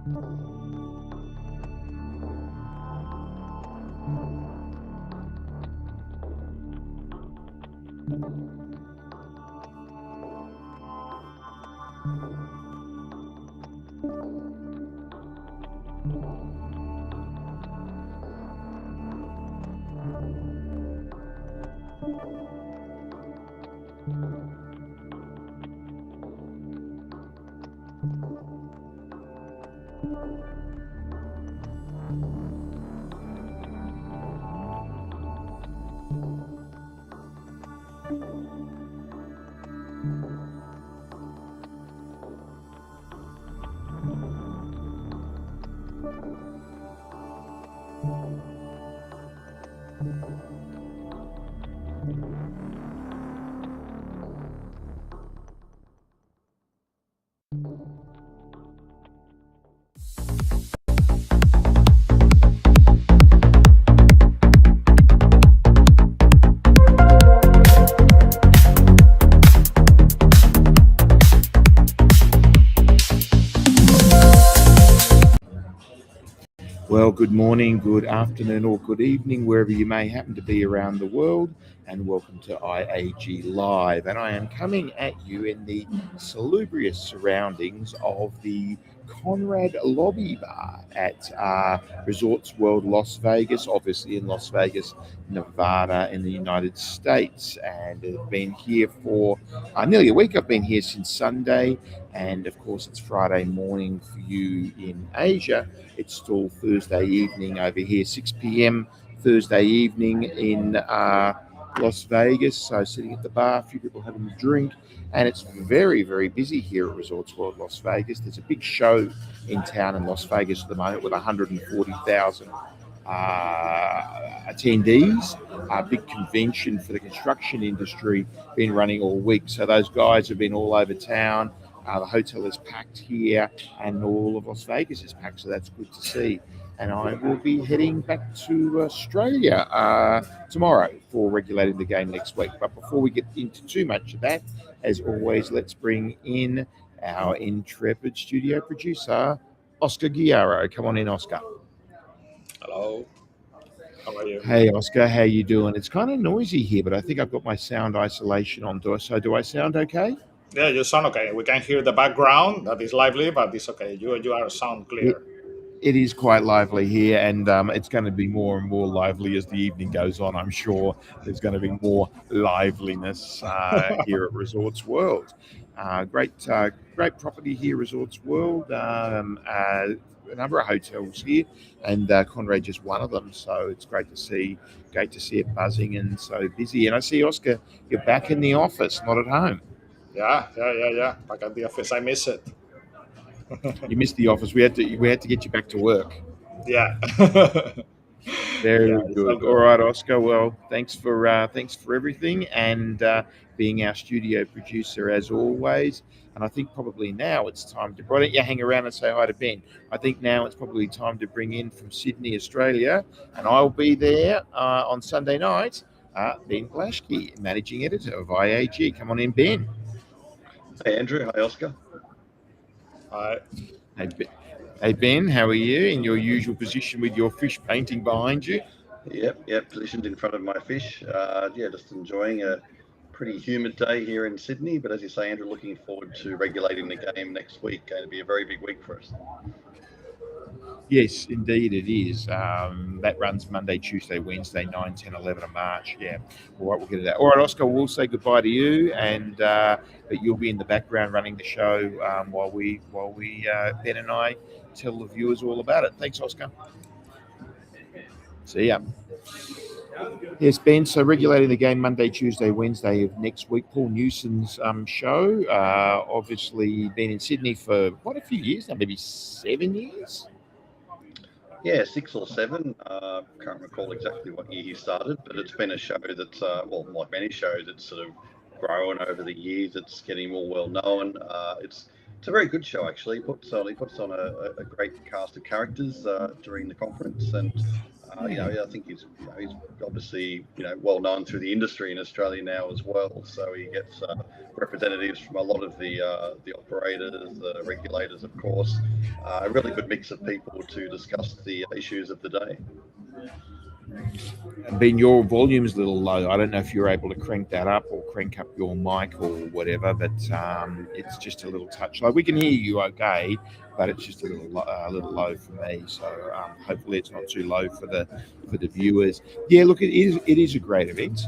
Well, good morning, good afternoon, or good evening, wherever you may happen to be around the world, and welcome to IAG Live. And I am coming at you in the salubrious surroundings of the Conrad Lobby Bar at Resorts World Las Vegas, obviously in Las Vegas, Nevada, in the United States. And I've been here for nearly a week. I've been here since Sunday, and of course, it's Friday morning for you in Asia. It's still Thursday evening over here, 6 p.m. Thursday evening in Las Vegas. So sitting at the bar, a few people having a drink, and it's very, very busy here at Resorts World Las Vegas. There's a big show in town in Las Vegas at the moment with 140,000 attendees. A big convention for the construction industry been running all week. So those guys have been all over town. The hotel is packed here, and all of Las Vegas is packed, so that's good to see. And I will be heading back to Australia tomorrow for regulating the game next week. But before we get into too much of that, as always, let's bring in our intrepid studio producer, Oscar Guiaro. Come on in, Oscar. Hello. How are you? Hey, Oscar, how you doing? It's kind of noisy here, but I think I've got my sound isolation on. So do I sound okay? Yeah, you sound okay. We can hear the background that is lively, but it's okay. You are sound clear. It is quite lively here, and it's going to be more and more lively as the evening goes on. I'm sure there's going to be more liveliness here at Resorts World. Great property here, Resorts World. A number of hotels here, and Conrad just one of them. So it's great to see it buzzing and so busy. And I see, Oscar, you're back in the office, not at home. Yeah. Back at the office, I miss it. You missed the office. We had to get you back to work. Yeah. Very Yeah, good. All right, Oscar. Well, thanks for everything, and being our studio producer as always. And I think probably now it's time to. Why don't you hang around and say hi to Ben? I think now it's probably time to bring in from Sydney, Australia, and I'll be there on Sunday night. Ben Blaschke, managing editor of IAG. Come on in, Ben. Hey, Andrew. Hi, Oscar. Hi. Hey, Ben, how are you in your usual position with your fish painting behind you? Yep. Positioned in front of my fish. Just enjoying a pretty humid day here in Sydney. But as you say, Andrew, looking forward to regulating the game next week. Going to be a very big week for us. Yes, indeed it is. That runs Monday, Tuesday, Wednesday, 9, 10, 11 of March. Yeah. All right, we'll get to that. All right, Oscar, we'll say goodbye to you, and but you'll be in the background running the show while we Ben and I tell the viewers all about it. Thanks, Oscar. See ya. Yes, Ben. So regulating the game Monday, Tuesday, Wednesday of next week. Paul Newsom's show. Obviously been in Sydney for quite a few years now, maybe 7 years. Yeah, 6 or 7. Can't recall exactly what year he started, but it's been a show that's, like many shows, it's sort of grown over the years. It's getting more well known. It's a very good show, actually. He puts on a great cast of characters during the conference, and I think he's obviously well known through the industry in Australia now as well. So he gets representatives from a lot of the operators, the regulators, of course. A really good mix of people to discuss the issues of the day. Ben, your volume's a little low. I don't know if you're able to crank that up or crank up your mic or whatever, but it's just a little touch low. We can hear you okay, but it's just a little low for me. So hopefully it's not too low for the viewers. Yeah, look, it is a great event.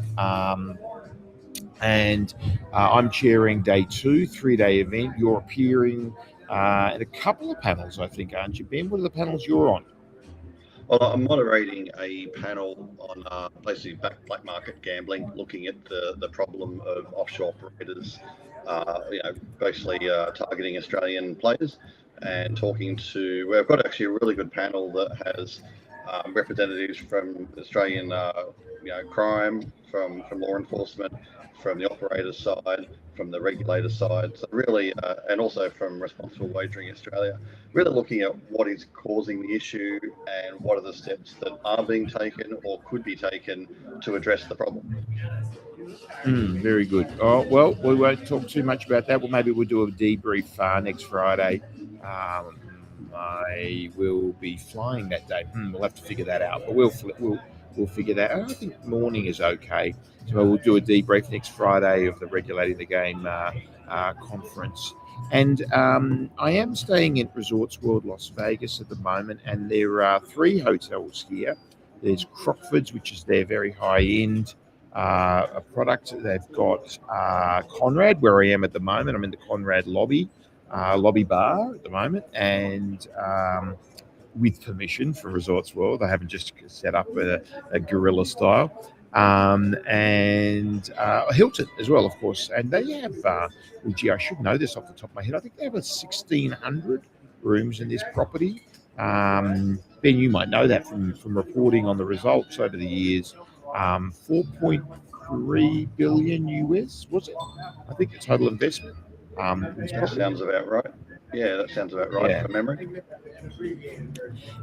And I'm chairing day 2, 3-day event. You're appearing in a couple of panels, I think, aren't you, Ben? What are the panels you're on? Well, I'm moderating a panel on basically black market gambling, looking at the problem of offshore operators, basically targeting Australian players, and talking to. We've got actually a really good panel that has representatives from Australian, crime, from law enforcement, from the operator side, from the regulator side, so really, and also from Responsible Wagering Australia, really looking at what is causing the issue and what are the steps that are being taken or could be taken to address the problem. Very good. Oh, well, we won't talk too much about that. Well, maybe we'll do a debrief next Friday. I will be flying that day. We'll have to figure that out, but we'll figure that out. I think morning is okay. So we'll do a debrief next Friday of the Regulating the Game conference. And I am staying in Resorts World Las Vegas at the moment, and there are 3 hotels here. There's Crockford's, which is their very high-end a product. They've got Conrad, where I am at the moment. I'm in the Conrad lobby bar at the moment, and with permission from Resorts World. They haven't just set up a guerrilla style. And Hilton as well, of course. And they have, I should know this off the top of my head. I think they have 1,600 rooms in this property. Ben, you might know that from reporting on the results over the years. 4.3 billion US, was it? I think the total investment. That sounds about right. Yeah, that sounds about right from memory.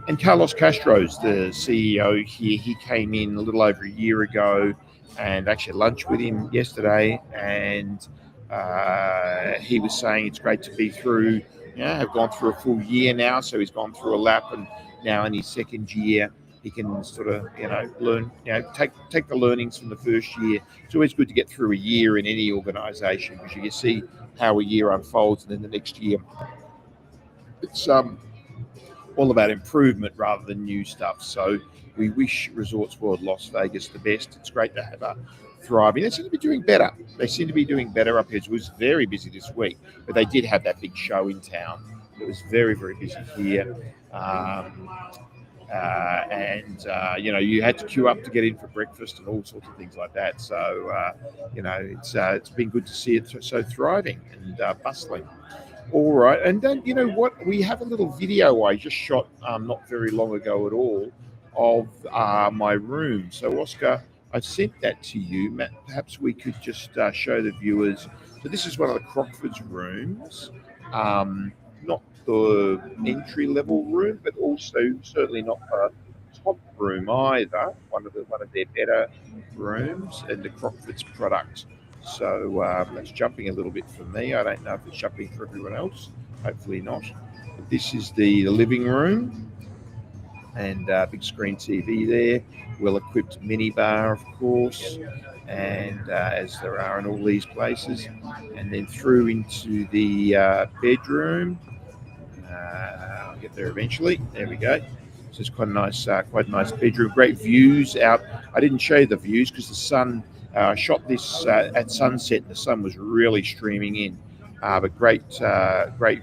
And Carlos Castro's the CEO here. He came in a little over a year ago, and actually lunch with him yesterday, and he was saying it's great to be through. I've gone through a full year now, so he's gone through a lap, and now in his second year, he can sort of, learn, take the learnings from the first year. It's always good to get through a year in any organisation, because you can see how a year unfolds, and then the next year, it's all about improvement rather than new stuff. So we wish Resorts World Las Vegas the best. It's great to have a thriving. They seem to be doing better. Up here. It was very busy this week, but they did have that big show in town. It was very, very busy here. You had to queue up to get in for breakfast and all sorts of things like that. So, it's been good to see it so thriving and bustling. All right. And then, you know what? We have a little video I just shot not very long ago at all of my room. So, Oscar, I sent that to you. Matt, perhaps we could just show the viewers. So this is one of the Crockford's rooms. Not the entry-level room, but also certainly not the top room either. One of their better rooms in the Crockford's product. So that's jumping a little bit for me. I don't know if it's jumping for everyone else. Hopefully not. But this is the living room, and big screen TV there. Well-equipped minibar, of course, and as there are in all these places. And then through into the bedroom. I'll get there eventually. There we go. So it's quite a nice bedroom. Great views out. I didn't show you the views because the sun. I shot this at sunset. The sun was really streaming in, but great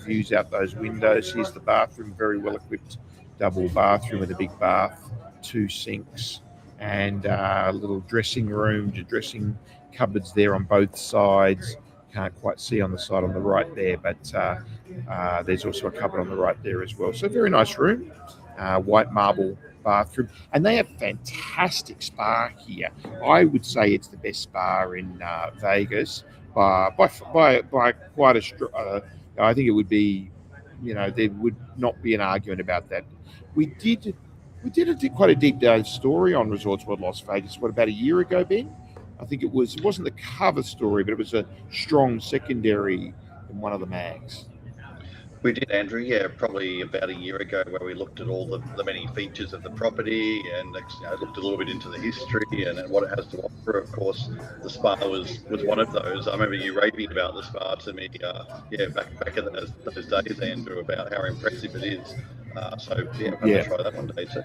views out those windows. Here's the bathroom, very well equipped, double bathroom with a big bath, 2 sinks, and a little dressing room, dressing cupboards there on both sides. Can't quite see on the side on the right there, but there's also a cupboard on the right there as well. So very nice room, white marble bathroom, and they have fantastic spa here. I would say it's the best spa in Vegas by quite a. I think it would be, there would not be an argument about that. We did We did quite a deep dive story on Resorts World Las Vegas, what, about a year ago, Ben? I think it wasn't the cover story, but it was a strong secondary in one of the mags. We did, Andrew, yeah, probably about a year ago, where we looked at all the many features of the property and looked a little bit into the history and what it has to offer. Of course, the spa was one of those. I remember you raving about the spa to me, back in those days, Andrew, about how impressive it is. So yeah, I'm going to try that one day too.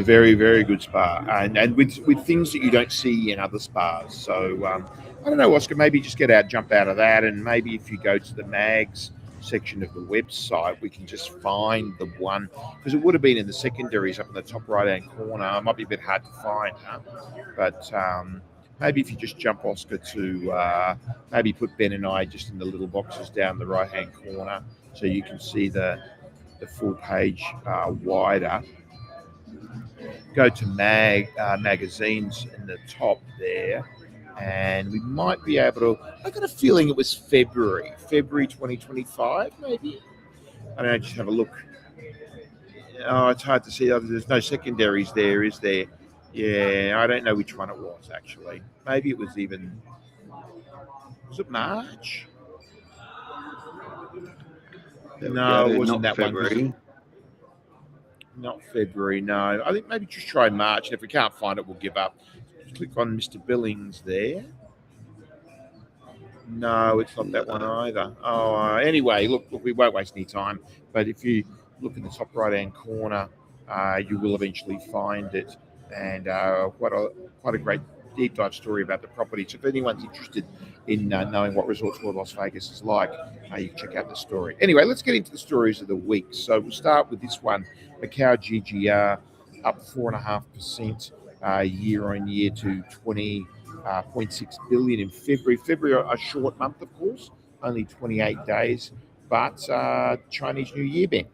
Very, very good spa, and with things that you don't see in other spas. So I don't know, Oscar, maybe just jump out of that, and maybe if you go to the mags section of the website, we can just find the one, because it would have been in the secondaries up in the top right hand corner. It might be a bit hard to find, but maybe if you just jump, Oscar, to maybe put Ben and I just in the little boxes down the right hand corner, so you can see the full page wider. Go to magazines in the top there, and we might be able to. I got a feeling it was February 2025, maybe. I don't know. Just have a look. Oh, it's hard to see. There's no secondaries there, is there? Yeah, I don't know which one it was actually. Maybe it was even. Was it March? No, it wasn't that February. one. Not February, no. I think maybe just try March, and if we can't find it, we'll give up. Click on Mr. Billings there. No, it's not that one either. Oh, anyway, look, we won't waste any time. But if you look in the top right-hand corner, you will eventually find it. And quite a great deep dive story about the property. So if anyone's interested in knowing what Resorts World Las Vegas is like, you can check out the story. Anyway, let's get into the stories of the week. So we'll start with this one. Macau GGR up 4.5% year on year to 20.6 billion in February. February, a short month, of course, only 28 days, but Chinese New Year, Ben.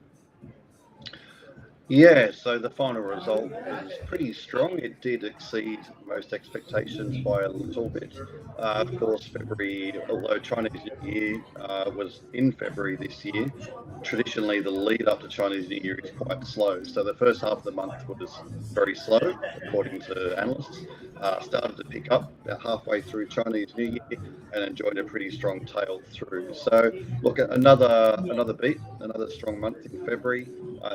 Yeah, so the final result was pretty strong. It did exceed most expectations by a little bit. Of course, February, although Chinese New Year was in February this year, traditionally the lead up to Chinese New Year is quite slow. So the first half of the month was very slow, according to analysts. Started to pick up about halfway through Chinese New Year and enjoyed a pretty strong tail through. So look, another beat, another strong month in February.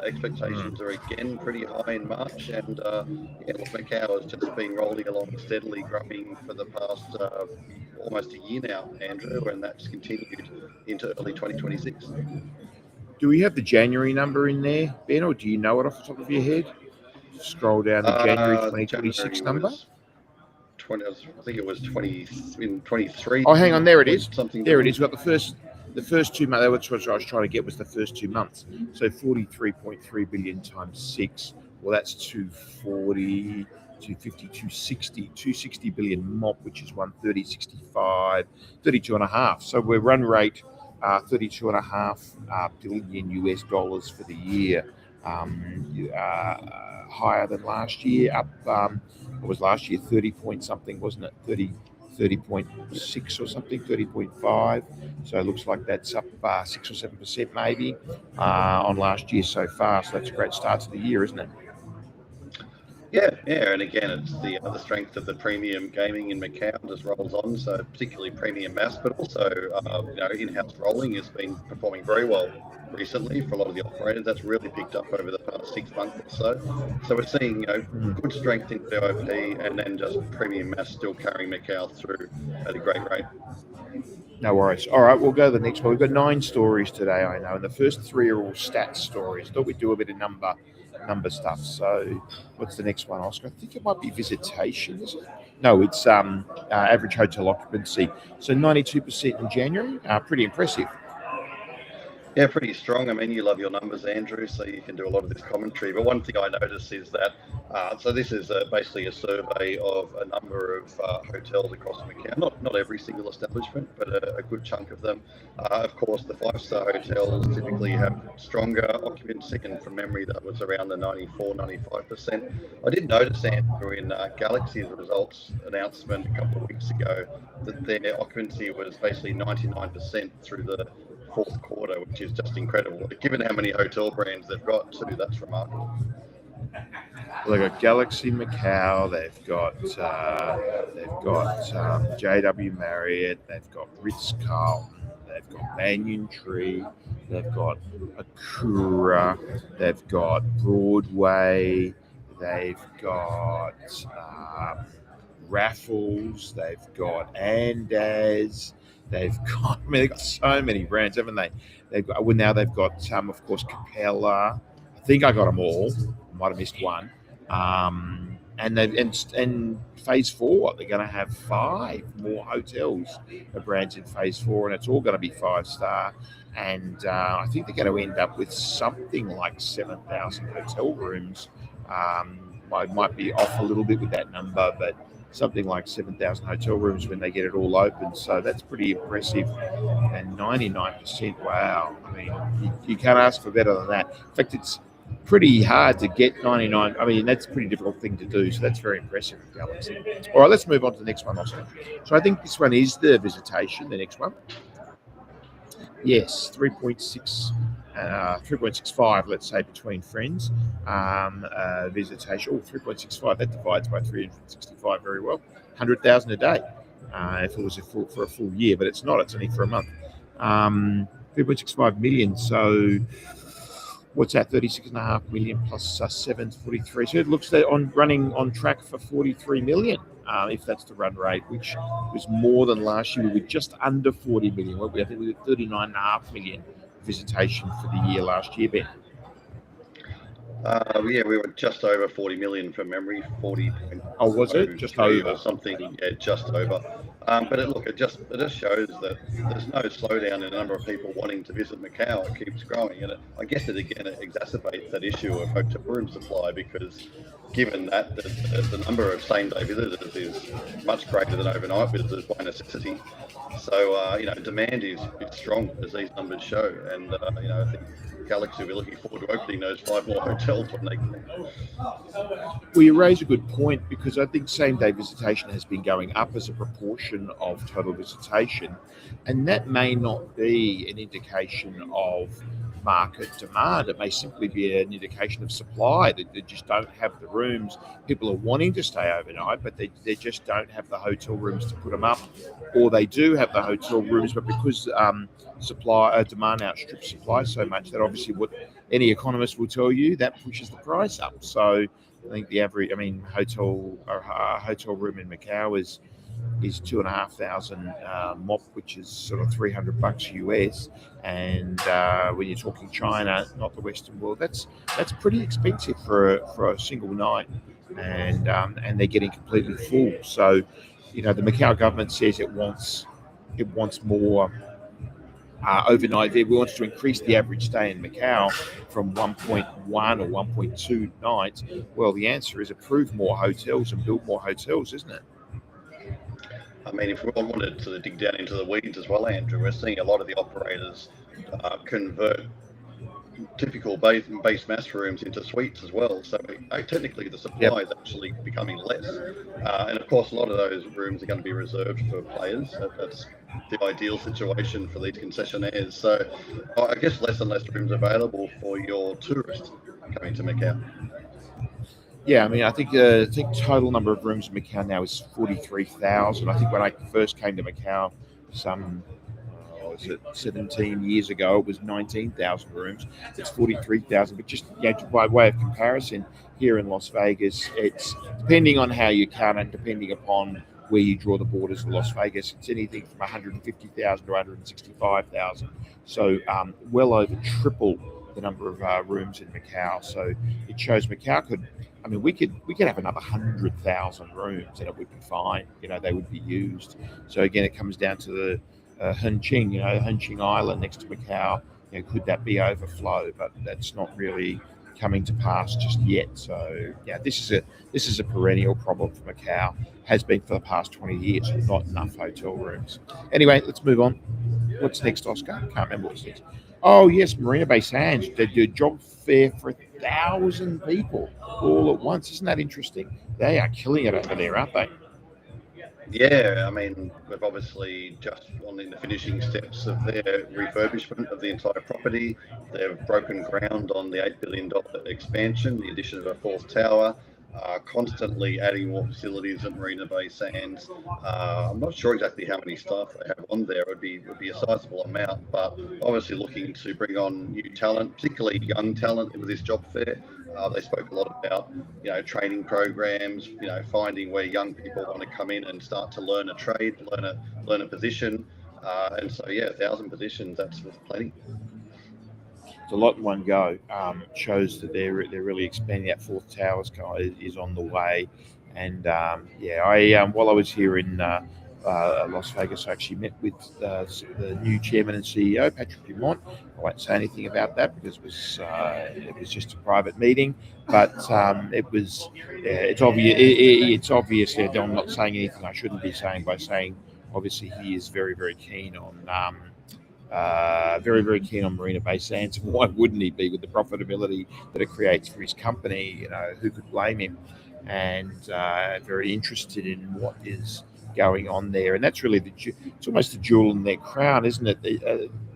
Expectations are again pretty high in March, and Macau has just been rolling along steadily, growing for the past almost a year now, Andrew, and that's continued into early 2026. Do we have the January number in there, Ben, or do you know it off the top of your head? Scroll down the January 2026 number. I think it was 23. Oh, hang on, there it is. There it is. We've got the first 2 months. That's what I was trying to get, was the first 2 months. So 43.3 billion times 6. Well, that's 240, 250, 260, 260 billion MOP, which is 130.65, 32.5. So we're run rate 32.5 billion US dollars for the year. Higher than last year, up, what was last year, 30 point something, wasn't it? 30.6 or something, 30.5. So it looks like that's up 6 or 7% maybe on last year so far. So that's a great start to the year, isn't it? Yeah, and again, it's the other strength of the premium gaming in Macau just rolls on. So particularly premium mass, but also in-house rolling has been performing very well recently for a lot of the operators. That's really picked up over the past 6 months or so. So we're seeing good strength in VIP, and then just premium mass still carrying Macau through at a great rate. No worries. All right, we'll go to the next one. We've got 9 stories today, I know, and the first 3 are all stats stories. Thought we'd do a bit of number stuff. So what's the next one, Oscar? I think it might be visitation, is it? No, it's average hotel occupancy. So 92% in January. Pretty impressive. Yeah, pretty strong. I mean, you love your numbers, Andrew, so you can do a lot of this commentary. But one thing I noticed is that, so this is basically a survey of a number of hotels across Macau. Not every single establishment, but a good chunk of them. Of course, the 5-star hotels typically have stronger occupancy, and from memory, that was around the 94, 95%. I did notice, Andrew, in Galaxy's results announcement a couple of weeks ago, that their occupancy was basically 99% through the fourth quarter, which is just incredible. Given how many hotel brands they've got too, that's remarkable. They've got Galaxy Macau. They've got JW Marriott. They've got Ritz Carlton. They've got Banyan Tree. They've got Akura. They've got Broadway. They've got Raffles. They've got Andaz. They've got. I mean, they've got so many brands, haven't they? They've got. Well, now they've got of course, Capella. I think I got them all. I might have missed one. And they've and phase 4, they're going to have 5 more hotels, brands in phase 4, and it's all going to be 5-star. And I think they're going to end up with something like 7,000 hotel rooms. I might be off a little bit with that number, but something like 7,000 hotel rooms when they get it all open. So that's pretty impressive. And 99%, wow. I mean, you can't ask for better than that. In fact, it's pretty hard to get 99. I mean, that's a pretty difficult thing to do. So that's very impressive, Galaxy. All right, let's move on to the next one, Oscar. So I think this one is the visitation, the next one. Yes, 3.65, let's say, between friends. Visitation, 3.65, that divides by 365 very well. 100,000 a day if it was for a full year, but it's not, it's only for a month. 3.65 million, so what's that, 36.5 million plus 7, 43. So it looks like running on track for 43 million. If that's the run rate, which was more than last year. We were just under 40 million, weren't we? I think we were 39.5 million visitation for the year last year, Ben. Yeah, we were just over 40 million from memory, 40. Oh, was it? Just over. Or something, yeah, just over. But it just shows that there's no slowdown in the number of people wanting to visit Macau. It keeps growing, and I guess it exacerbates that issue of hotel room supply, because given that the number of same-day visitors is much greater than overnight visitors by necessity. So demand is strong, as these numbers show, and I think Galaxy will be looking forward to opening those 5 more hotels when they can. Well, you raise a good point, because I think same-day visitation has been going up as a proportion of total visitation, and that may not be an indication of market demand. It may simply be an indication of supply, that they just don't have the rooms. People are wanting to stay overnight, but they just don't have the hotel rooms to put them up, or they do have the hotel rooms, but because demand outstrips supply so much, that obviously, what any economist will tell you, that pushes the price up. So I think the average, hotel room in Macau is $2,500 MOP, which is sort of $300 US. And when you're talking China, not the Western world, that's pretty expensive for a single night, and they're getting completely full. So, the Macau government says it wants more overnight. It wants to increase the average stay in Macau from 1.1 or 1.2 nights. Well, the answer is approve more hotels and build more hotels, isn't it? I mean, if we all wanted to dig down into the weeds as well, Andrew, we're seeing a lot of the operators convert typical base mass rooms into suites as well. So technically the supply is actually becoming less. And of course, a lot of those rooms are going to be reserved for players. That's the ideal situation for these concessionaires. So I guess less and less rooms available for your tourists coming to Macau. Yeah, I think total number of rooms in Macau now is 43,000. I think when I first came to Macau, 17 years ago, it was 19,000 rooms. It's 43,000. But just by way of comparison, here in Las Vegas, it's depending on how you count and depending upon where you draw the borders of Las Vegas, it's anything from 150,000 to 165,000. So well over triple the number of rooms in Macau. So it shows Macau could. We could have another 100,000 rooms and it would be fine. They would be used. So again, it comes down to the Hengqin Island next to Macau. Could that be overflow? But that's not really coming to pass just yet. So this is a perennial problem for Macau. Has been for the past 20 years. Not enough hotel rooms. Anyway, let's move on. What's next, Oscar? Can't remember what's next. Oh yes, Marina Bay Sands. They do a job fair for 1,000 people all at once. Isn't that interesting? They are killing it over there, aren't they? Yeah, I mean, we've obviously just gone in the finishing steps of their refurbishment of the entire property. They've broken ground on the $8 billion expansion, the addition of a fourth tower, constantly adding more facilities at Marina Bay Sands. I'm not sure exactly how many staff they have on there. It would be a sizable amount, but obviously looking to bring on new talent, particularly young talent, into this job fair. They spoke a lot about training programs, finding where young people want to come in and start to learn a trade, learn a position. And so, yeah, 1,000 positions, that's plenty. It's a lot in one go. Shows that they're really expanding. That fourth tower is on the way, and I while I was here in Las Vegas, I actually met with the new chairman and CEO, Patrick Dumont. I won't say anything about that because it was just a private meeting, but it's obvious. It's obviously I'm not saying anything I shouldn't be saying by saying obviously he is very keen on. Very keen on Marina Bay Sands. Why wouldn't he be with the profitability that it creates for his company? Who could blame him? And very interested in what is going on there. And that's really it's almost the jewel in their crown, isn't it?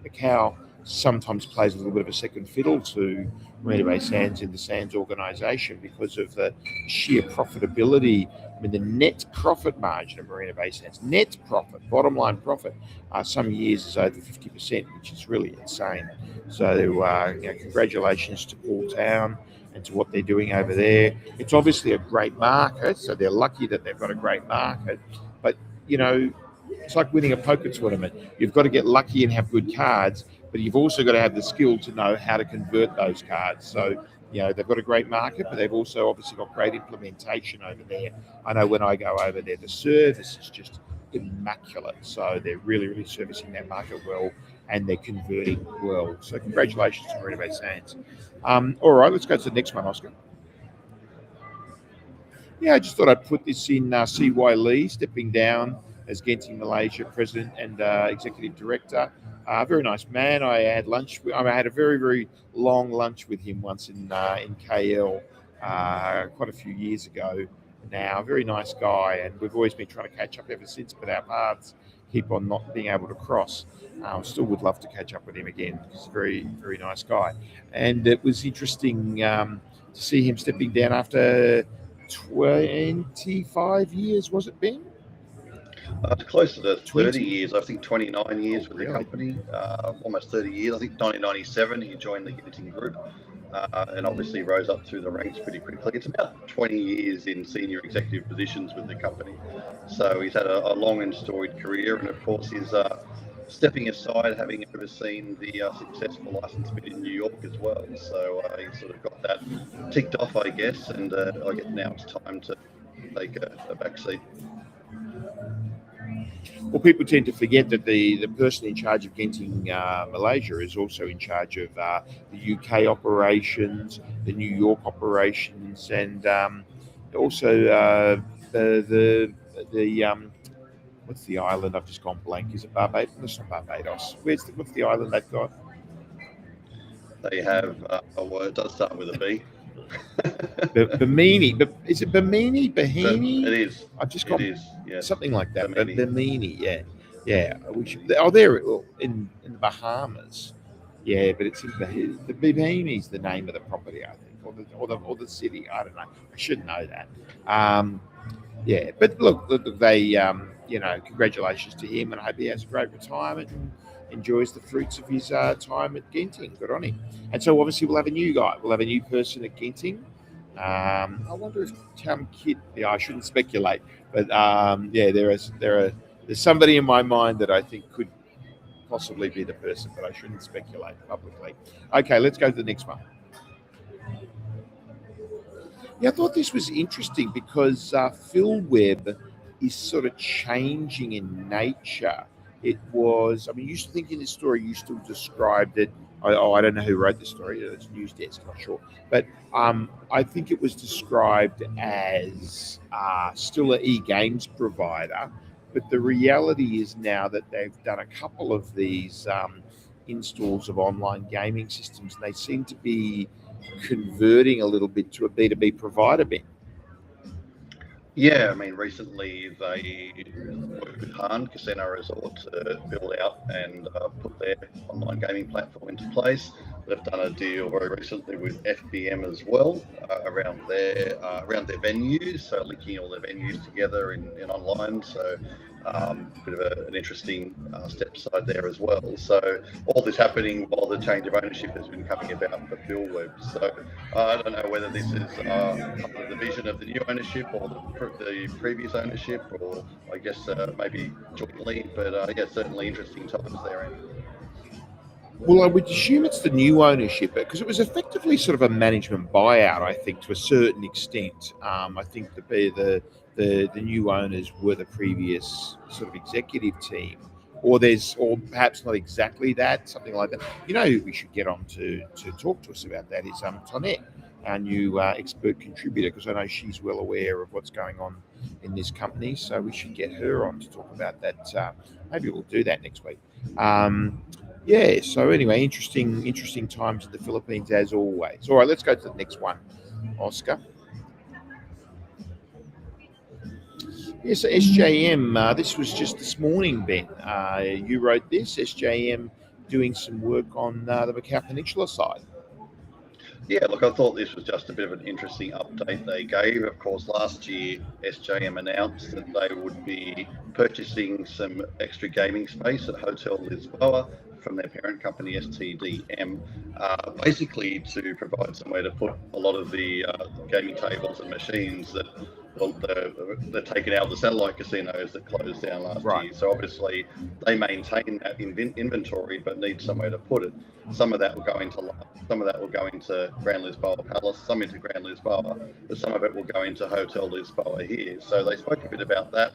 Macau sometimes plays a little bit of a second fiddle to Marina Bay Sands in the Sands organisation because of the sheer profitability. I mean, the net profit margin of Marina Bay Sands, net profit, bottom line profit, some years is over 50%, which is really insane. So, congratulations to Paul Town and to what they're doing over there. It's obviously a great market, so they're lucky that they've got a great market. But, it's like winning a poker tournament. You've got to get lucky and have good cards, but you've also got to have the skill to know how to convert those cards. So, they've got a great market, but they've also obviously got great implementation over there. I know when I go over there, the service is just immaculate. So they're really servicing that market well, and they're converting well. So congratulations to Marina Bay Sands. All right, let's go to the next one, Oscar. Yeah, I just thought I'd put this in. C.Y. Lee stepping down as Genting Malaysia president and executive director. Very nice man. I had lunch. I had a very long lunch with him once in KL quite a few years ago. Now, very nice guy, and we've always been trying to catch up ever since, but our paths keep on not being able to cross. Still would love to catch up with him again. He's a very nice guy, and it was interesting to see him stepping down after 25 years, was it, Ben? Closer to 30 20? years, I think 29 years with the company, almost 30 years. I think 1997 he joined the Genting group and obviously rose up through the ranks pretty quickly. It's about 20 years in senior executive positions with the company. So he's had a long and storied career, and of course he's stepping aside, having overseen the successful license bid in New York as well. So he's sort of got that ticked off, I guess, and I guess now it's time to take a back seat. Well, people tend to forget that the person in charge of Genting Malaysia is also in charge of the UK operations, the New York operations, and also the what's the island? I've just gone blank. Is it Barbados? It's not Barbados. What's the island they've got? They have well, it does start with a B. Bimini, but is it Bimini? Bahini? It is. I've just got yes. something like that. Bimini. Bimini, yeah. They're in the Bahamas. Yeah, but it's in the Bimini's the name of the property, I think, or the city. I don't know. I should know that. Yeah, but look, they congratulations to him, and I hope he has a great retirement and enjoys the fruits of his time at Genting. Good on him. And so obviously we'll have a new guy. We'll have a new person at Genting. I wonder if Tom Kidd. Yeah, I shouldn't speculate, but there's somebody in my mind that I think could possibly be the person, but I shouldn't speculate publicly. Okay, let's go to the next one. Yeah, I thought this was interesting because Philweb is sort of changing in nature. It was, you used to think in this story, you still described it. I don't know who wrote the story. It's News Desk, I'm not sure. But I think it was described as still an e-games provider. But the reality is now that they've done a couple of these installs of online gaming systems, and they seem to be converting a little bit to a B2B provider, Ben. Yeah, I mean, recently they worked with Han Casino Resort to build out and put their online gaming platform into place. They've done a deal very recently with FBM as well around their venues, so linking all their venues together in online. So bit of an interesting step side there as well. So all this happening while the change of ownership has been coming about for Philweb. So I don't know whether this is part of the vision of the new ownership or the previous ownership, or I guess maybe jointly. But yeah, certainly interesting times there, Andrew. Well, I would assume it's the new ownership because it was effectively sort of a management buyout, I think, to a certain extent. I think the new owners were the previous sort of executive team, or perhaps not exactly that, something like that. You know, who we should get on to talk to us about that is Tonette, our new expert contributor, because I know she's well aware of what's going on in this company. So we should get her on to talk about that. Maybe we'll do that next week. Yeah, so anyway, interesting times in the Philippines as always. All right, let's go to the next one, Oscar. Yes, so SJM, this was just this morning, Ben. You wrote this, SJM doing some work on the Macau Peninsula side. Yeah, look, I thought this was just a bit of an interesting update they gave. Of course, last year SJM announced that they would be purchasing some extra gaming space at Hotel Lisboa from their parent company STDM, basically to provide somewhere to put a lot of the gaming tables and machines that they're taken out of the satellite casinos that closed down last year. So obviously they maintain that inventory, but need somewhere to put it. Some of that will go into Grand Lisboa Palace, some into Grand Lisboa, but some of it will go into Hotel Lisboa here. So they spoke a bit about that.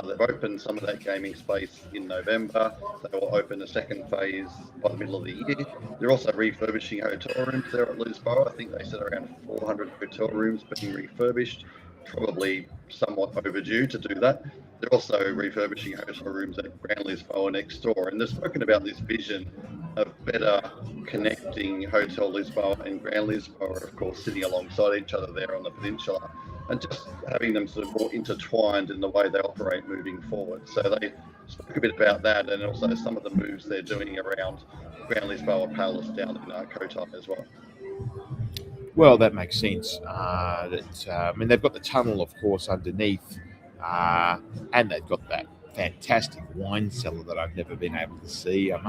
They've opened some of that gaming space in November. They will open a second phase by the middle of the year. They're also refurbishing hotel rooms there at Lisboa. I think they said around 400 hotel rooms being refurbished, probably somewhat overdue to do that. They're also refurbishing hotel rooms at Grand Lisboa next door. And they've spoken about this vision of better connecting Hotel Lisboa and Grand Lisboa, of course, sitting alongside each other there on the peninsula, and just having them sort of more intertwined in the way they operate moving forward. So they spoke a bit about that, and also some of the moves they're doing around Grand Lisboa Palace down in Cotai as well. Well, that makes sense. I mean, they've got the tunnel, of course, underneath, and they've got that fantastic wine cellar that I've never been able to see. I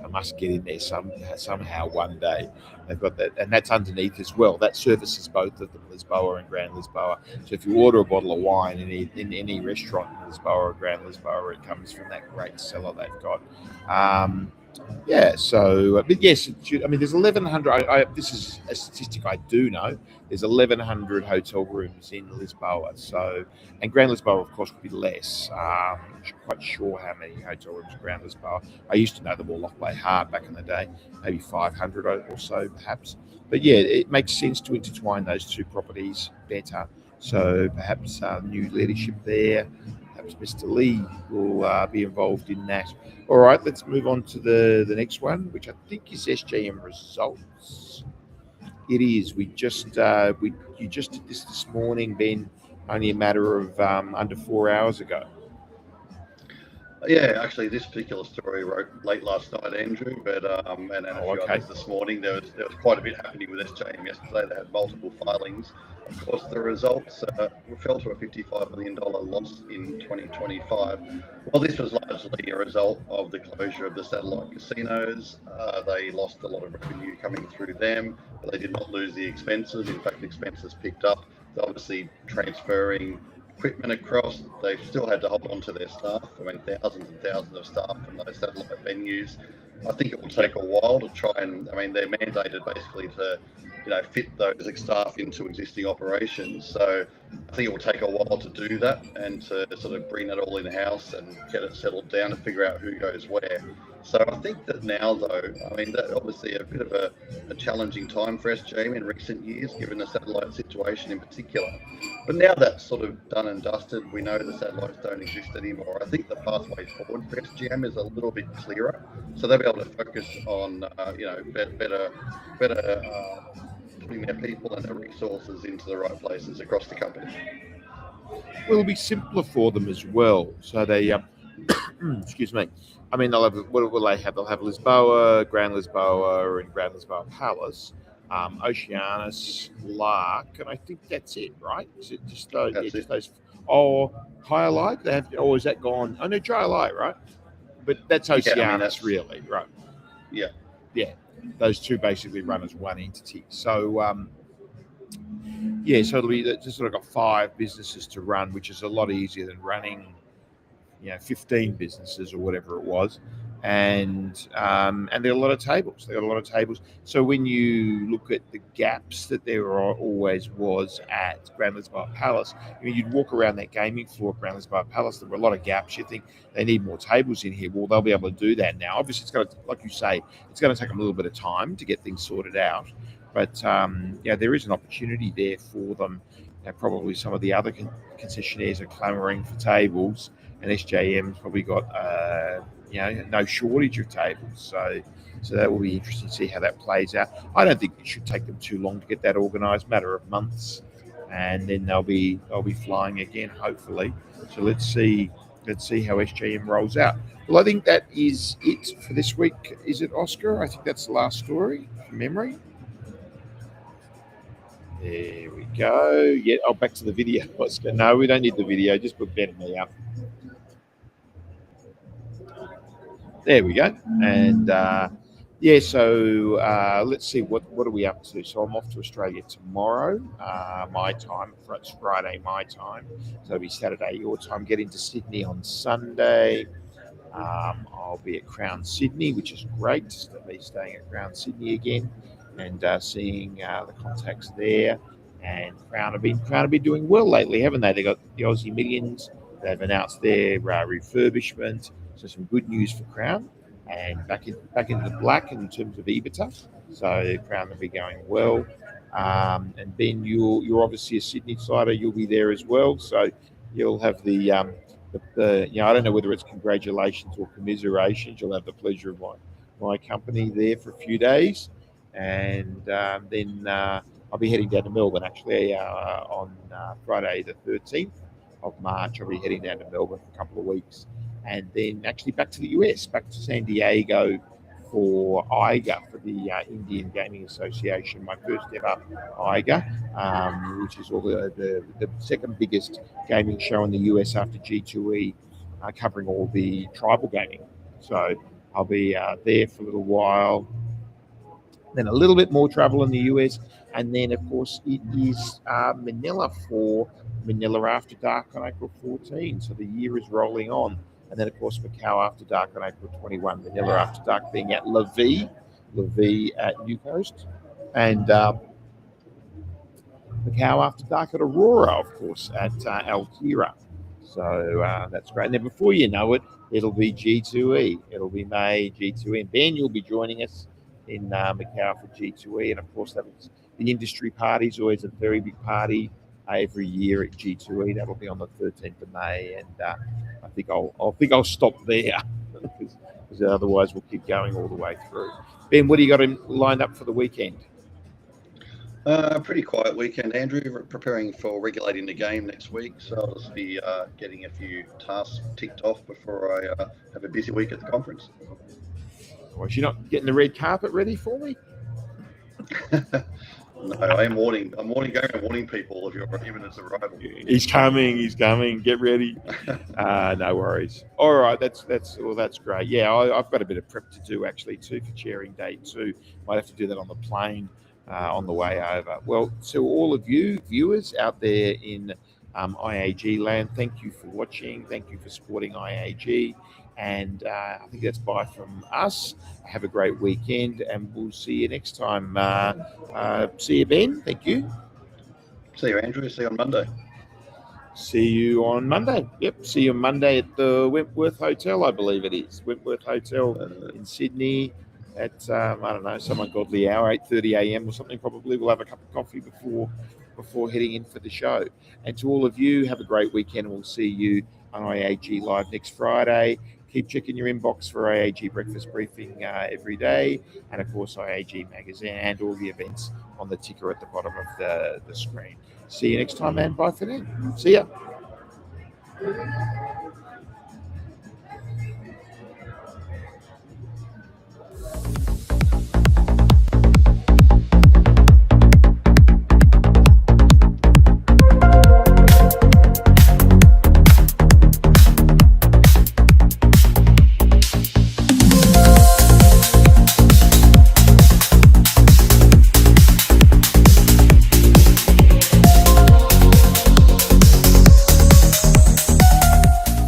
must get in there somehow one day. They've got that, and that's underneath as well. That services both of them, Lisboa and Grand Lisboa. So if you order a bottle of wine in any restaurant in Lisboa or Grand Lisboa, it comes from that great cellar they've got. Yeah, so, but yes, I mean, there's 1,100. This is a statistic I do know. There's 1,100 hotel rooms in Lisboa. So, and Grand Lisboa, of course, would be less. I'm not quite sure how many hotel rooms in Grand Lisboa. I used to know them all off by heart back in the day, maybe 500 or so, perhaps. But yeah, it makes sense to intertwine those two properties better. So perhaps new leadership there. Perhaps Mr. Lee will be involved in that. All right, let's move on to the next one, which I think is SJM results. It is. You just did this morning, Ben, only a matter of under 4 hours ago. Yeah, actually, this particular story wrote late last night, Andrew, but and a few others this morning. There was quite a bit happening with SJM yesterday. They had multiple filings. Of course, the results fell to a $55 million loss in 2025. Well, this was largely a result of the closure of the satellite casinos. They lost a lot of revenue coming through them, but they did not lose the expenses. In fact, expenses picked up. They're obviously transferring equipment across. They still had to hold on to their staff. I mean, thousands and thousands of staff from those satellite venues. I think it will take a while to try and, I mean, they're mandated basically to, fit those staff into existing operations. So I think it will take a while to do that and to sort of bring that all in-house and get it settled down and figure out who goes where. So I think that now, though, I mean, that obviously a bit of a challenging time for SJM in recent years, given the satellite situation in particular. But now that's sort of done and dusted, we know the satellites don't exist anymore. I think the pathway forward for SJM is a little bit clearer. So they'll be able to focus on, better putting their people and their resources into the right places across the company. Well, it'll be simpler for them as well. So they, excuse me. I mean, they'll have what will they have? They'll have Lisboa, Grand Lisboa, and Grand Lisboa Palace, Oceanus, Lark, and I think that's it, right? Is it just those? Yeah, That's just it. those. Oh, Higher Light. They have. Oh, is that gone? Oh no, Dry Light, right? But that's Yeah, I mean, Oceanus, that's really, right? yeah. Yeah, those two basically run as one entity. So yeah, so it'll be just sort of got 5 businesses to run, which is a lot easier than running, 15 businesses or whatever it was, and there are a lot of tables. There are a lot of tables. So when you look at the gaps that there always was at Grand Lisboa Palace, you'd walk around that gaming floor at Grand Lisboa Palace. There were a lot of gaps. You think they need more tables in here. Well, they'll be able to do that now. Obviously, it's going to, like you say, it's going to take them a little bit of time to get things sorted out. But there is an opportunity there for them. Probably some of the other concessionaires are clamouring for tables, and SJM's probably got no shortage of tables. So that will be interesting to see how that plays out. I don't think it should take them too long to get that organised, matter of months, and then they'll be flying again, hopefully. So let's see how SJM rolls out. Well, I think that is it for this week. Is it, Oscar? I think that's the last story from memory. There we go. Yeah, back to the video, Oscar. No, we don't need the video. Just put Ben and me up. There we go. And so let's see, what are we up to? So I'm off to Australia tomorrow, my time. It's Friday, my time. So it'll be Saturday, your time. Get into Sydney on Sunday. I'll be at Crown Sydney, which is great. To be staying at Crown Sydney again and seeing the contacts there. And Crown have been doing well lately, haven't they? They got the Aussie Millions. They've announced their refurbishment. So some good news for Crown, and back into the black in terms of EBITDA. So Crown will be going well. And Ben, you're obviously a Sydney sider. You'll be there as well. So you'll have the I don't know whether it's congratulations or commiserations. You'll have the pleasure of my company there for a few days, and then I'll be heading down to Melbourne actually on Friday the 13th of March. I'll be heading down to Melbourne for a couple of weeks, and then actually back to the US, back to San Diego for IAG, for the Indian Gaming Association, my first ever IAG, which is all the second biggest gaming show in the US after G2E, covering all the tribal gaming. So I'll be there for a little while, then a little bit more travel in the US, and then of course it is Manila for Manila After Dark on April 14. So the year is rolling on. And then, of course, Macau After Dark on April 21, Manila After Dark being at La Vie at New Coast, and Macau After Dark at Aurora, of course, at Altira. So that's great. And then before you know it, it'll be G2E. It'll be May, G2E. And Ben, you'll be joining us in Macau for G2E. And, of course, that's the industry party is always a very big party every year at G2E. That'll be on the 13th of May. And I think I'll stop there because otherwise we'll keep going all the way through. Ben, what do you got lined up for the weekend? Pretty quiet weekend, Andrew. Preparing for regulating the game next week, so I'll just be getting a few tasks ticked off before I have a busy week at the conference. Was you not getting the red carpet ready for me? No, I'm going and warning people of your imminent arrival. He's coming. Get ready. No worries. All right, that's great. Yeah, I've got a bit of prep to do actually too for chairing day 2. Might have to do that on the plane on the way over. Well, so all of you viewers out there in IAG land, thank you for watching. Thank you for supporting IAG. And I think that's bye from us. Have a great weekend, and we'll see you next time. See you, Ben. Thank you. See you, Andrew. See you on Monday. See you on Monday. Yep. See you on Monday at the Wentworth Hotel, I believe it is. Wentworth Hotel in Sydney at, I don't know, some ungodly hour, 8:30 a.m. or something probably. We'll have a cup of coffee before heading in for the show. And to all of you, have a great weekend. We'll see you on IAG Live next Friday. Keep checking your inbox for IAG Breakfast Briefing every day. And, of course, IAG Magazine and all the events on the ticker at the bottom of the screen. See you next time, and bye for now. See ya.